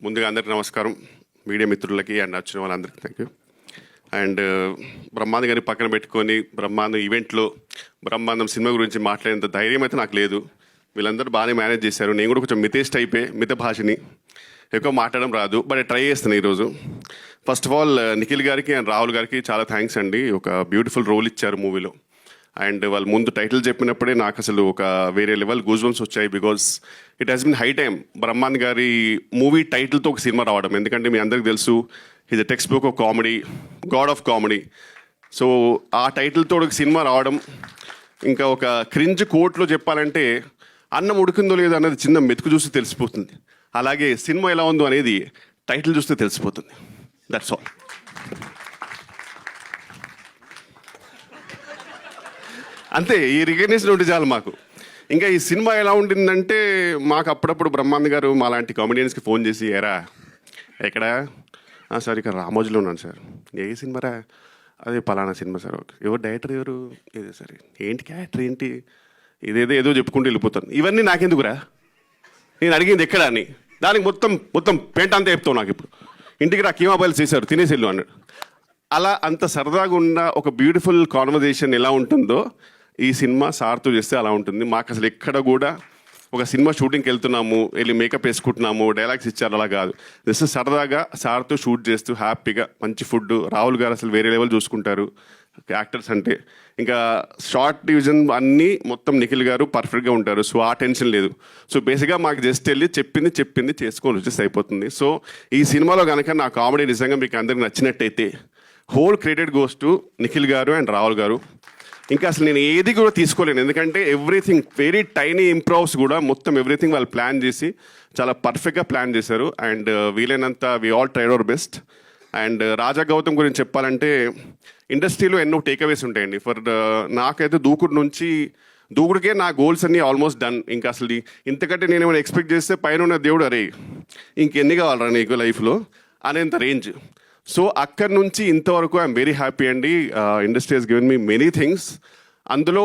ముందుగా అందరికీ నమస్కారం, మీడియా మిత్రులకి అండ్ వచ్చిన వాళ్ళందరికీ థ్యాంక్ యూ. అండ్ బ్రహ్మాండం గారిని పక్కన పెట్టుకొని బ్రహ్మాండం ఈవెంట్లో బ్రహ్మాండం సినిమా గురించి మాట్లాడేంత ధైర్యం అయితే నాకు లేదు. వీళ్ళందరూ బాగానే మేనేజ్ చేశారు. నేను కూడా కొంచెం మితేస్ట్ అయిపోయి మిత భాషని ఎక్కువ మాట్లాడడం రాదు, బట్ ట్రై చేస్తాను ఈరోజు. ఫస్ట్ ఆఫ్ ఆల్ నిఖిల్ గారికి అండ్ రాహుల్ గారికి చాలా థ్యాంక్స్ అండి. ఒక బ్యూటిఫుల్ రోల్ ఇచ్చారు మూవీలో. అండ్ వాళ్ళు ముందు టైటిల్ చెప్పినప్పుడే నాకు అసలు ఒక వేరే లెవెల్ గూజ్బంప్స్ వచ్చాయి. Because it has been high time Brahmand గారి మూవీ టైటిల్తో ఒక సినిమా రావడం. ఎందుకంటే మీ అందరికి తెలుసు, is a text book of comedy, God of comedy. So ఆ టైటిల్తో ఒక సినిమా రావడం, ఇంకా ఒక క్రింజ్ కోట్లో చెప్పాలంటే అన్నం ఉడికిందో లేదో అనేది చిన్న మెతుకు చూస్తే తెలిసిపోతుంది. అలాగే సినిమా ఎలా ఉందో అనేది టైటిల్ చూస్తే తెలిసిపోతుంది. That's all. అంతే, ఈ రికగ్నిషన్ ఉంటే చాలు మాకు. ఇంకా ఈ సినిమా ఎలా ఉంటుందంటే, మాకు అప్పుడప్పుడు బ్రహ్మాండ్ గారు మా లాంటి కామెడియన్స్కి ఫోన్ చేసి, ఎరా ఎక్కడ సార్ ఇక్కడ రామోజీలో ఉన్నాను సార్. ఏ సినిమారా? అదే పలానా సినిమా సార్. ఓకే, ఎవరు డైరెక్టర్ ఎవరు? ఇదే సరే, ఏంటి క్యారెక్టర్ ఏంటి? ఏదో చెప్పుకుంటూ వెళ్ళిపోతాను. ఇవన్నీ నాకెందుకురా, నేను అడిగింది ఎక్కడ అని. దానికి మొత్తం పెంట అంతా చెప్తావు నాకు. ఇప్పుడు ఇంటికి రా, కీమా బాయిల్ చేశారు, తినేసిల్లు అన్నాడు. అలా అంత సరదాగా ఉన్న ఒక బ్యూటిఫుల్ కాన్వర్జేషన్ ఎలా ఉంటుందో ఈ సినిమా సార్తో చేస్తే అలా ఉంటుంది. మాకు అసలు ఎక్కడ కూడా ఒక సినిమా షూటింగ్కి వెళ్తున్నాము, వెళ్ళి మేకప్ వేసుకుంటున్నాము, డైలాగ్స్ ఇచ్చారు, అలా కాదు. జస్ట్ సరదాగా సార్తో షూట్ చేస్తూ హ్యాపీగా మంచి ఫుడ్. రాహుల్ గారు అసలు వేరే లెవెల్ చూసుకుంటారు యాక్టర్స్ అంటే. ఇంకా షార్ట్ డివిజన్ అన్నీ మొత్తం నిఖిల్ గారు పర్ఫెక్ట్గా ఉంటారు. సో ఆ టెన్షన్ లేదు. సో బేసిక్గా మాకు జస్ట్ వెళ్ళి చెప్పింది చేసుకొని వచ్చేసి అయిపోతుంది. సో ఈ సినిమాలో కనుక నా కామెడీ నిజంగా మీకు అందరికి నచ్చినట్టయితే whole credit goes to Nikhil గారు అండ్ రాహుల్ గారు. ఇంకా అసలు నేను ఏది కూడా తీసుకోలేను, ఎందుకంటే ఎవ్రీథింగ్ వెరీ టైనీ ఇంప్రూవ్స్ కూడా మొత్తం ఎవ్రీథింగ్ వాళ్ళు ప్లాన్ చేసి చాలా పర్ఫెక్ట్గా ప్లాన్ చేశారు. అండ్ వీలైనంత we all tried our best. And Raja Gautam గురించి చెప్పాలంటే, ఇండస్ట్రీలో ఎన్నో టేక్అవేస్ ఉంటాయండి. నాకైతే దూకుడికే నా గోల్స్ అన్నీ ఆల్మోస్ట్ డన్. ఇంకా అసలు ఇంతకంటే నేను ఏమైనా ఎక్స్పెక్ట్ చేస్తే పైన ఉన్న దేవుడు, అరే ఇంకెన్ని కావాలరా నీకు లైఫ్లో అనేంత రేంజ్. సో అక్కడి నుంచి ఇంతవరకు ఐఎమ్ వెరీ హ్యాపీ అండి. Industry has given me many things. అందులో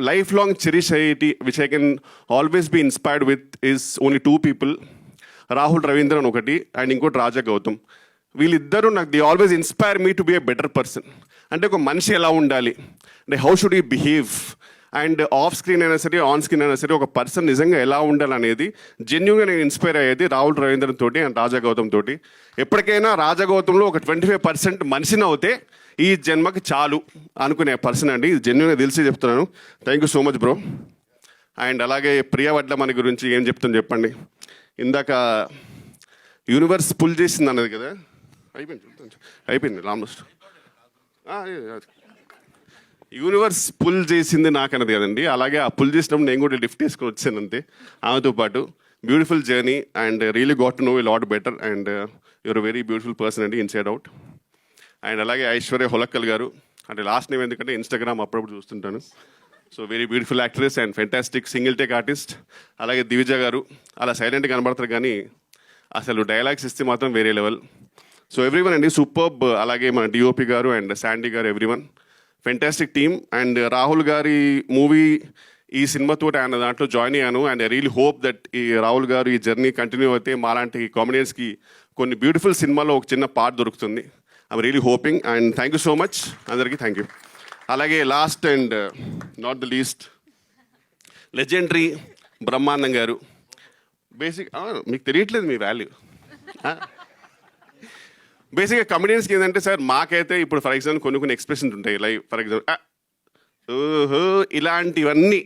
లైఫ్ లాంగ్ చెరిష్ అయ్యేటి which I can always be inspired with is only 2 people. Rahul Ravindran ఒకటి, అండ్ ఇంకోటి రాజా గౌతమ్. వీళ్ళిద్దరూ నాకు the always inspire me to be a better person. అంటే ఒక మనిషి ఎలా ఉండాలి, అంటే how should you behave, and off screen అయినా సరే ఆన్ స్క్రీన్ అయినా సరే ఒక పర్సన్ నిజంగా ఎలా ఉండాలనేది జెన్యూన్గా నేను ఇన్స్పైర్ అయ్యేది రాహుల్ రవీంద్రన్ తోటి అండ్ రాజా గౌతమ్ తోటి. ఎప్పటికైనా రాజా గౌతంలో ఒక 25% మనిషిని అవుతే ఈ జన్మకి చాలు అనుకునే పర్సన్ అండి. ఇది జెన్యూన్గా తెలిసి చెప్తున్నాను. Thank you so much bro. And అలాగే ప్రియా వడ్ల మన గురించి ఏం చెప్తాను చెప్పండి. ఇందాక యూనివర్స్ పుల్ చేసింది అన్నది కదా, అయిపోయింది ఆల్మోస్ట్. యూనివర్స్ పుల్ చేసింది నాకు అన్నది కదండి. అలాగే ఆ పుల్ చేసినప్పుడు నేను కూడా లిఫ్ట్ చేసుకొని వచ్చాను అంతే ఆమెతో పాటు. Beautiful journey and really got to know a lot better. And you're very beautiful person అండి, ఇన్సైడ్ అవుట్. అండ్ అలాగే ఐశ్వర్య హొలక్కల్ గారు, అంటే లాస్ట్ నేమ్ ఎందుకంటే ఇన్స్టాగ్రామ్ అప్పుడప్పుడు చూస్తుంటాను. So very beautiful actress and fantastic single take artist. అలాగే దివిజ గారు, అలా సైలెంట్గా కనబడతారు కానీ అసలు డైలాగ్స్ ఇస్తే మాత్రం వేరే లెవెల్. సో ఎవ్రీవన్ అండి సూపర్బ్. అలాగే మన డిఓపి గారు అండ్ శాండీ గారు, everyone fantastic team. And Rahul గారి మూవీ ఈ సినిమాతో ఆయన దాంట్లో జాయిన్ అయ్యాను. And I really hope that ఈ రాహుల్ గారు ఈ జర్నీ కంటిన్యూ అయితే మాలాంటి కామెడియన్స్కి కొన్ని బ్యూటిఫుల్ సినిమాలో ఒక చిన్న పార్ట్ దొరుకుతుంది. I'm really hoping. And thank you so much అందరికీ, థ్యాంక్ యూ. అలాగే last and not the least, legendary Brahmanandam గారు. బేసిక్ మీకు తెలియట్లేదు మీ వాల్యూ. బేసిక్గా కమెడియన్స్కి ఏంటంటే సార్, మాకైతే ఇప్పుడు ఫర్ ఎగ్జాంపుల్ కొన్ని ఎక్స్ప్రెషన్స్ ఉంటాయి. లైక్ ఫర్ ఎగ్జాంపుల్ ఓహో ఇలాంటివన్నీ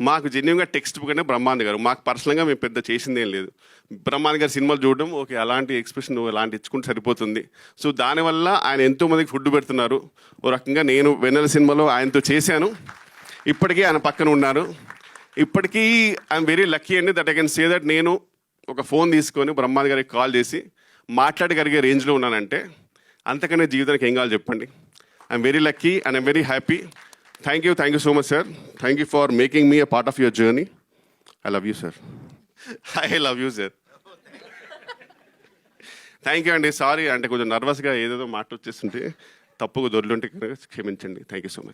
మాకు జెన్యున్గా టెక్స్ట్ బుక్ అంటే బ్రహ్మాండ్ గారు. మాకు పర్సనల్గా మేము పెద్ద చేసింది ఏం లేదు. బ్రహ్మాండ్ గారు సినిమాలు చూడడం, ఓకే అలాంటి ఎక్స్ప్రెషన్ అలాంటి ఇచ్చుకుంటే సరిపోతుంది. సో దానివల్ల ఆయన ఎంతోమందికి ఫుడ్ పెడుతున్నారు. ఓ రకంగా నేను వెన్నెల సినిమాలో ఆయనతో చేశాను, ఇప్పటికీ ఆయన పక్కన ఉన్నారు. ఇప్పటికీ ఐఎమ్ వెరీ లక్కీ అండి that I can say that నేను ఒక ఫోన్ తీసుకొని బ్రహ్మాండ్ గారికి కాల్ చేసి మాట్లాడగలిగే రేంజ్లో ఉన్నానంటే అంతకనే జీవితానికి ఏం కావాలి చెప్పండి. I'm very lucky and I'm very happy. Thank you so much sir. Thank you for making me a part of your journey. I love you sir. I love you sir. Thank you అండి. Sorry అంటే కొంచెం నర్వస్గా ఏదేదో మాట వచ్చేస్తుంటే తప్పుగా దొర్లుంటే క్షమించండి. Thank you so much.